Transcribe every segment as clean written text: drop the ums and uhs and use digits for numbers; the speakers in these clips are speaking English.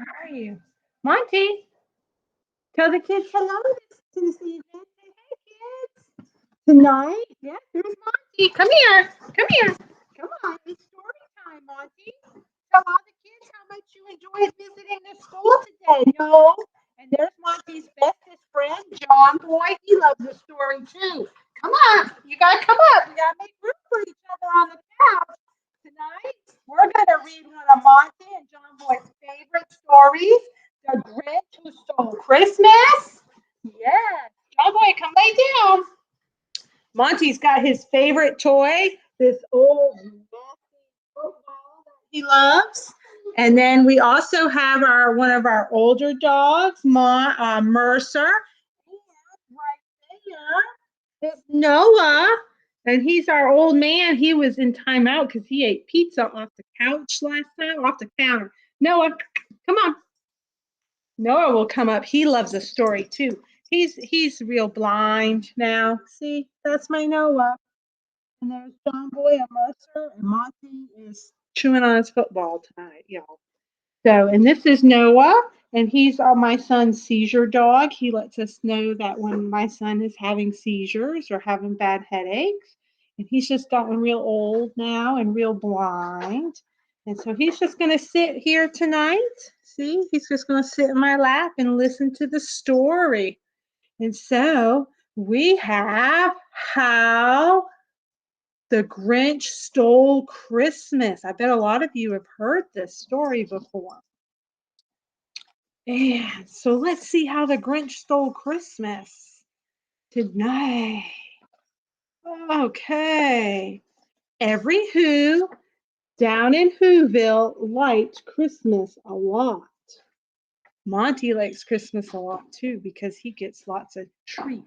How are you? Monty, tell the kids hello this evening. Say, hey, kids. Tonight, yeah, here's Monty. Come here. Come here. Come on. It's story time, Monty. Tell all the kids how much you enjoyed visiting the school today. No. And there's Monty's bestest friend, John Boy. He loves the story too. Come on. You got to come up. We got to make room for each other on the couch. Tonight, we're going to read one of Monty and John Boy's favorite stories, The Grinch Who Stole Christmas. Yes. John Boy, come lay down. Monty's got his favorite toy, this old nasty football that he loves. And then we also have our one of our older dogs, Mercer. And right there is Noah. And he's our old man. He was in timeout because he ate pizza off the couch last night, off the counter. Noah, come on. Noah will come up. He loves a story too. He's real blind now. See, that's my Noah. And there's John Boy and Mercer, and Monty is chewing on his football tonight, y'all. So, and this is Noah, and he's my son's seizure dog. He lets us know that when my son is having seizures or having bad headaches, and he's just gotten real old now and real blind. And so he's just going to sit here tonight. See, he's just going to sit in my lap and listen to the story. And so we have How the Grinch Stole Christmas. I bet a lot of you have heard this story before. And so let's see how the Grinch stole Christmas tonight. Okay. Every Who down in Whoville liked Christmas a lot. Monty likes Christmas a lot too because he gets lots of treats.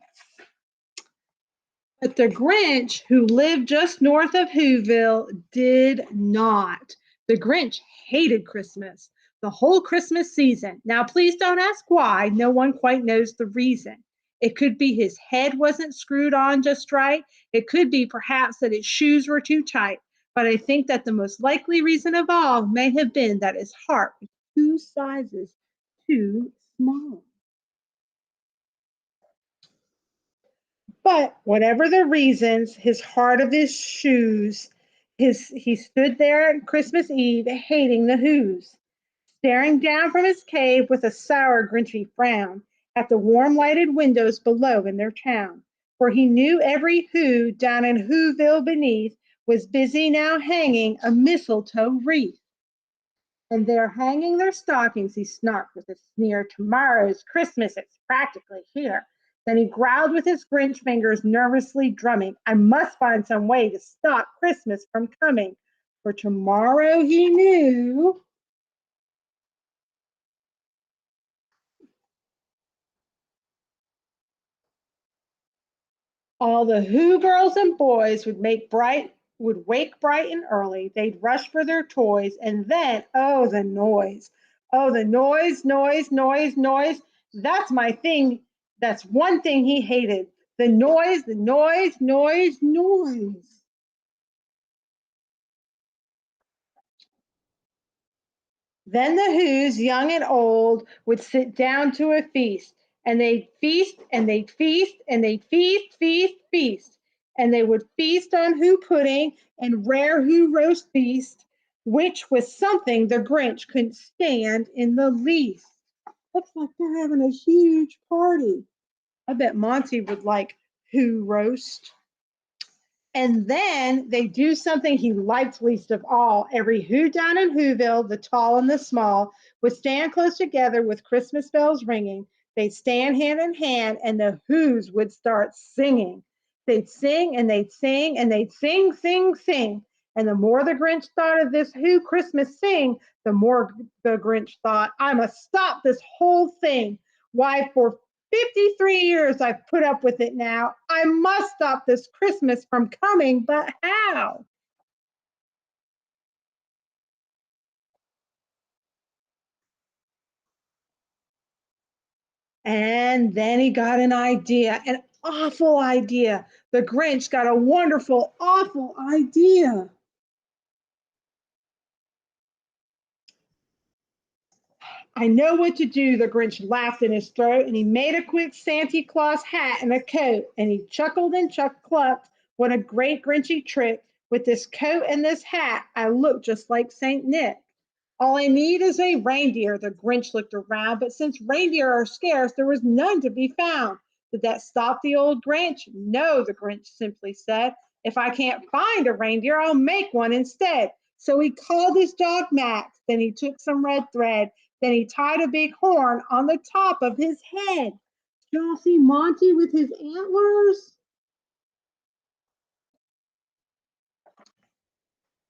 But the Grinch, who lived just north of Whoville, did not. The Grinch hated Christmas, the whole Christmas season. Now, please don't ask why. No one quite knows the reason. It could be his head wasn't screwed on just right. It could be perhaps that his shoes were too tight. But I think that the most likely reason of all may have been that his heart was 2 sizes too small. But whatever the reasons, his heart of his shoes, he stood there on Christmas Eve hating the Who's, staring down from his cave with a sour, grinchy frown at the warm lighted windows below in their town. For he knew every Who down in Whoville beneath was busy now hanging a mistletoe wreath. And they're hanging their stockings, he snarked with a sneer. Tomorrow's Christmas, it's practically here. Then he growled with his Grinch fingers nervously drumming. I must find some way to stop Christmas from coming. For tomorrow he knew. All the Who girls and boys would wake bright and early. They'd rush for their toys, and then, oh, the noise. Oh, the noise, noise, noise, noise. That's my thing. That's one thing he hated. The noise, noise, noise. Then the Who's, young and old, would sit down to a feast, and they'd feast, and they'd feast, and they'd feast, feast, feast. And they would feast on Who pudding and rare Who roast beast, which was something the Grinch couldn't stand in the least. Looks like they're having a huge party. I bet Monty would like Who roast. And then they do something he liked least of all. Every Who down in Whoville, the tall and the small, would stand close together with Christmas bells ringing. They'd stand hand in hand, and the Who's would start singing. They'd sing and they'd sing and they'd sing, sing, sing. And the more the Grinch thought of this Who Christmas sing, the more the Grinch thought, I must stop this whole thing. Why, for 53 years I've put up with it now. I must stop this Christmas from coming, but how? And then he got an idea, an awful idea. The Grinch got a wonderful, awful idea. I know what to do, the Grinch laughed in his throat, and he made a quick Santa Claus hat and a coat, and he chuckled and clucked. What a great Grinchy trick. With this coat and this hat, I look just like Saint Nick. All I need is a reindeer. The Grinch looked around, but since reindeer are scarce, there was none to be found. Did that stop the old Grinch? No, the Grinch simply said. If I can't find a reindeer, I'll make one instead. So he called his dog Max. Then he took some red thread. Then he tied a big horn on the top of his head. Did y'all see Monty with his antlers?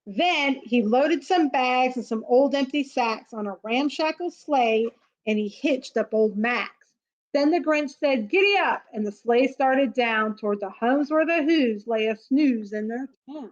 Then he loaded some bags and some old empty sacks on a ramshackle sleigh, and he hitched up old Max. Then the Grinch said, "Giddy up," and the sleigh started down toward the homes where the Who's lay a snooze in their town.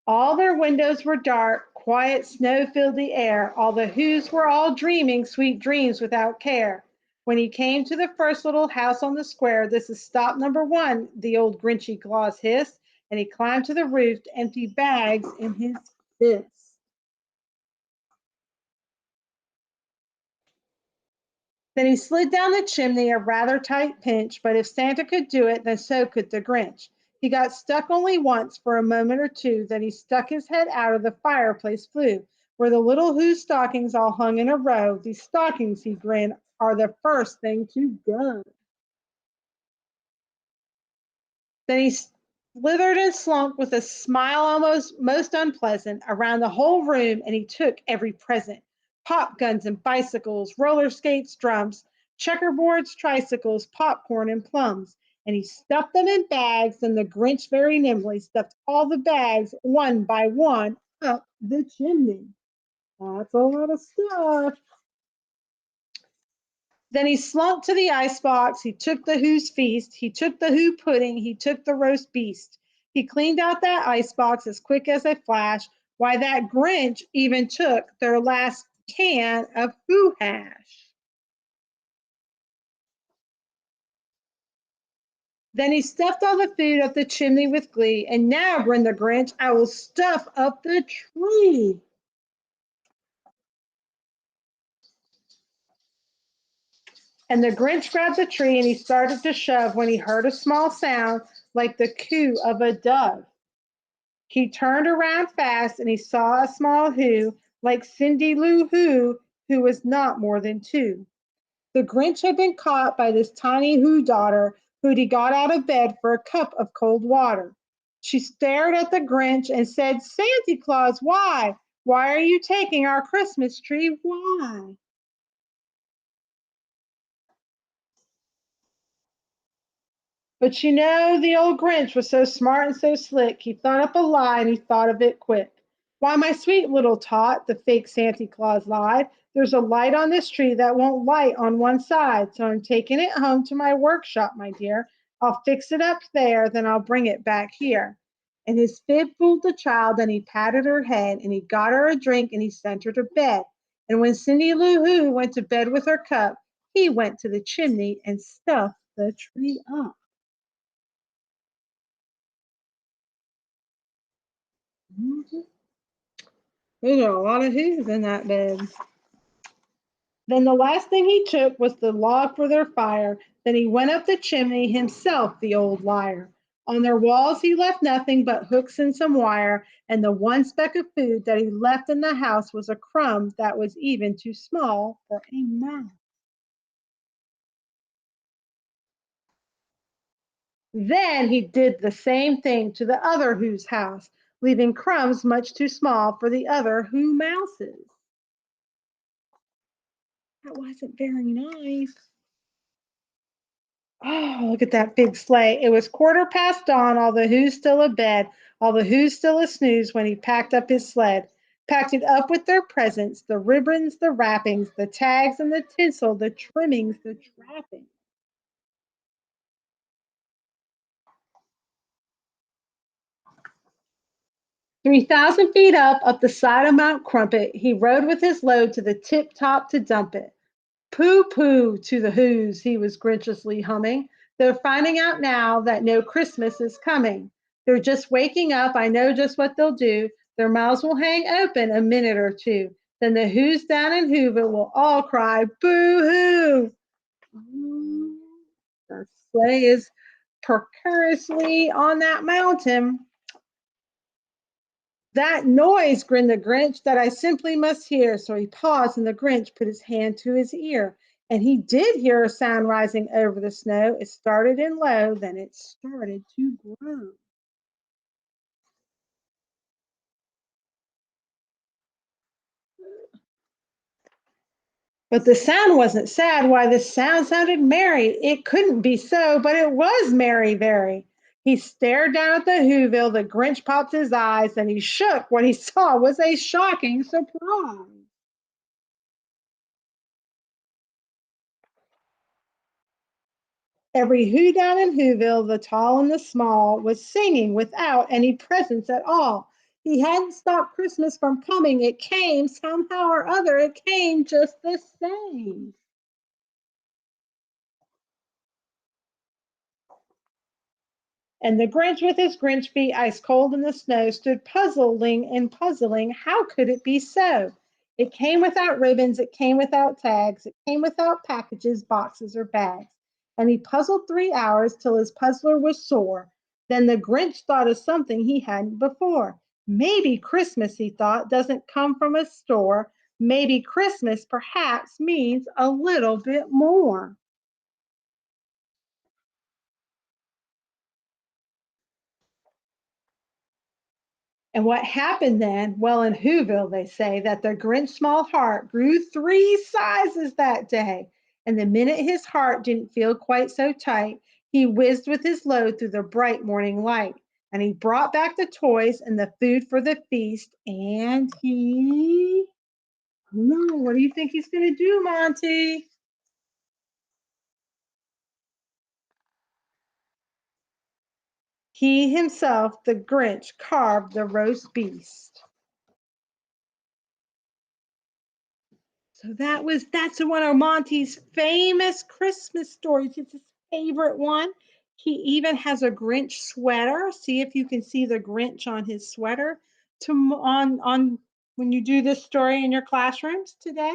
All their windows were dark, quiet snow filled the air. All the Who's were all dreaming sweet dreams without care. When he came to the first little house on the square, "This is stop number one," the old Grinchy Claus hissed, and he climbed to the roof to empty bags in his fist. Then he slid down the chimney, a rather tight pinch, but if Santa could do it, then so could the Grinch. He got stuck only once for a moment or two, then he stuck his head out of the fireplace flue, where the little Who stockings all hung in a row. "These stockings," he grinned, "are the first thing to go." Then he slithered and slunk with a smile almost most unpleasant around the whole room, and he took every present: pop guns and bicycles, roller skates, drums, checkerboards, tricycles, popcorn, and plums. And he stuffed them in bags, and the Grinch very nimbly stuffed all the bags one by one up the chimney. That's a lot of stuff. Then he slunk to the icebox. He took the Who's feast. He took the Who pudding. He took the roast beast. He cleaned out that icebox as quick as a flash. Why, that Grinch even took their last can of Who hash. Then he stuffed all the food up the chimney with glee. "And now," grinned the Grinch, "I will stuff up the tree." And the Grinch grabbed the tree and he started to shove when he heard a small sound like the coo of a dove. He turned around fast and he saw a small Who, like Cindy Lou who was not more than two. The Grinch had been caught by this tiny Who daughter who'd he got out of bed for a cup of cold water. She stared at the Grinch and said, "Santa Claus, why? Why are you taking our Christmas tree? Why?" But the old Grinch was so smart and so slick, he thought up a lie and he thought of it quick. "Why, my sweet little tot," the fake Santa Claus lied, "there's a light on this tree that won't light on one side, so I'm taking it home to my workshop, my dear. I'll fix it up there, then I'll bring it back here." And his fib fooled the child, and he patted her head, and he got her a drink, and he sent her to bed. And when Cindy Lou Who went to bed with her cup, he went to the chimney and stuffed the tree up. Mhm. There's a lot of who's in that bed. Then the last thing he took was the log for their fire. Then he went up the chimney himself, the old liar. On their walls he left nothing but hooks and some wire, and the one speck of food that he left in the house was a crumb that was even too small for a mouse. Then he did the same thing to the other Who's house, leaving crumbs much too small for the other Who mouses. That wasn't very nice. Oh, look at that big sleigh. It was quarter past dawn, all the Who's still abed, all the Who's still a snooze when he packed up his sled. Packed it up with their presents, the ribbons, the wrappings, the tags and the tinsel, the trimmings, the trappings. 3,000 feet up the side of Mount Crumpet, he rode with his load to the tip top to dump it. "Pooh, pooh," to the Who's, he was grinchiously humming. "They're finding out now that no Christmas is coming. They're just waking up. I know just what they'll do. Their mouths will hang open a minute or two. Then the Who's down in Whoville will all cry, boo-hoo. The sleigh is precariously on that mountain. That noise, grinned the Grinch, that I simply must hear. So he paused, and the Grinch put his hand to his ear. And he did hear a sound rising over the snow. It started in low, then it started to grow. But the sound wasn't sad. Why, the sound sounded merry. It couldn't be so, but it was merry, very. He stared down at the Whoville. The Grinch popped his eyes, and he shook. What he saw was a shocking surprise. Every who down in Whoville, the tall and the small, was singing without any presents at all. He hadn't stopped Christmas from coming. It came somehow or other. It came just the same. And the Grinch, with his Grinch feet ice cold in the snow, stood puzzling and puzzling. How could it be so? It came without ribbons, it came without tags, it came without packages, boxes, or bags. And he puzzled 3 hours till his puzzler was sore. Then the Grinch thought of something he hadn't before. Maybe Christmas, he thought, doesn't come from a store. Maybe Christmas perhaps means a little bit more. And what happened then? Well, in Whoville, they say that the Grinch's small heart grew 3 sizes that day. And the minute his heart didn't feel quite so tight, he whizzed with his load through the bright morning light. And he brought back the toys and the food for the feast. And he, no, what do you think he's going to do, Monty? He himself, the Grinch, carved the roast beast. So that's one of Monty's famous Christmas stories. It's his favorite one. He even has a Grinch sweater. See if you can see the Grinch on his sweater to on when you do this story in your classrooms today.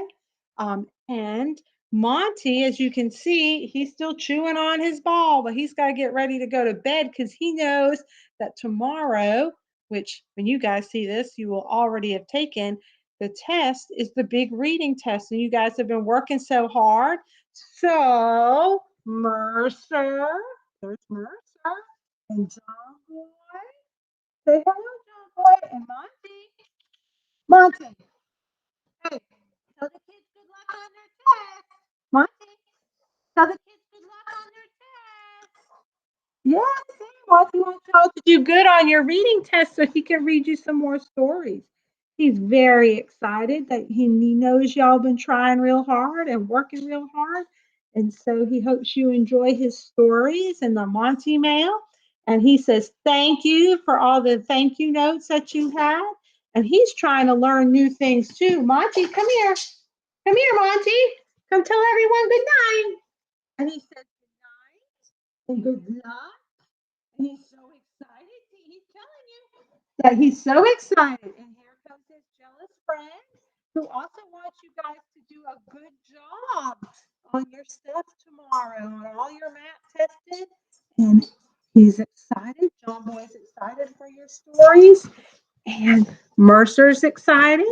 And Monty, as you can see, he's still chewing on his ball, but he's got to get ready to go to bed because he knows that tomorrow, which when you guys see this, you will already have taken, the test is the big reading test, and you guys have been working so hard. So, Mercer, there's Mercer, and John Boy. Say hello, John Boy, and Monty. Monty, hey, tell the kids good luck on their test. Monty, tell the kids good luck on their test. Yes, Monty wants y'all to do good on your reading test so he can read you some more stories. He's very excited that he knows y'all been trying real hard and working real hard. And so he hopes you enjoy his stories in the Monty Mail. And he says, thank you for all the thank you notes that you had. And he's trying to learn new things too. Monty, come here. Come here, Monty. Come tell everyone good night. And he says, good night and good luck. And he's so excited. He's telling you that he's so excited. And here comes his jealous friend who also wants you guys to do a good job on your stuff tomorrow, on all your math tested. And he's excited. John Boy's excited for your stories. And Mercer's excited.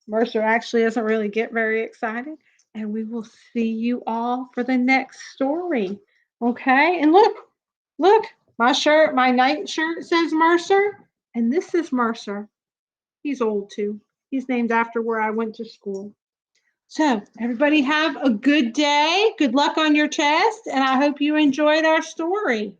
Mercer actually doesn't really get very excited. And we will see you all for the next story. Okay? And look, my shirt, my night shirt says Mercer. And this is Mercer. He's old too. He's named after where I went to school. So, everybody have a good day. Good luck on your test. And I hope you enjoyed our story.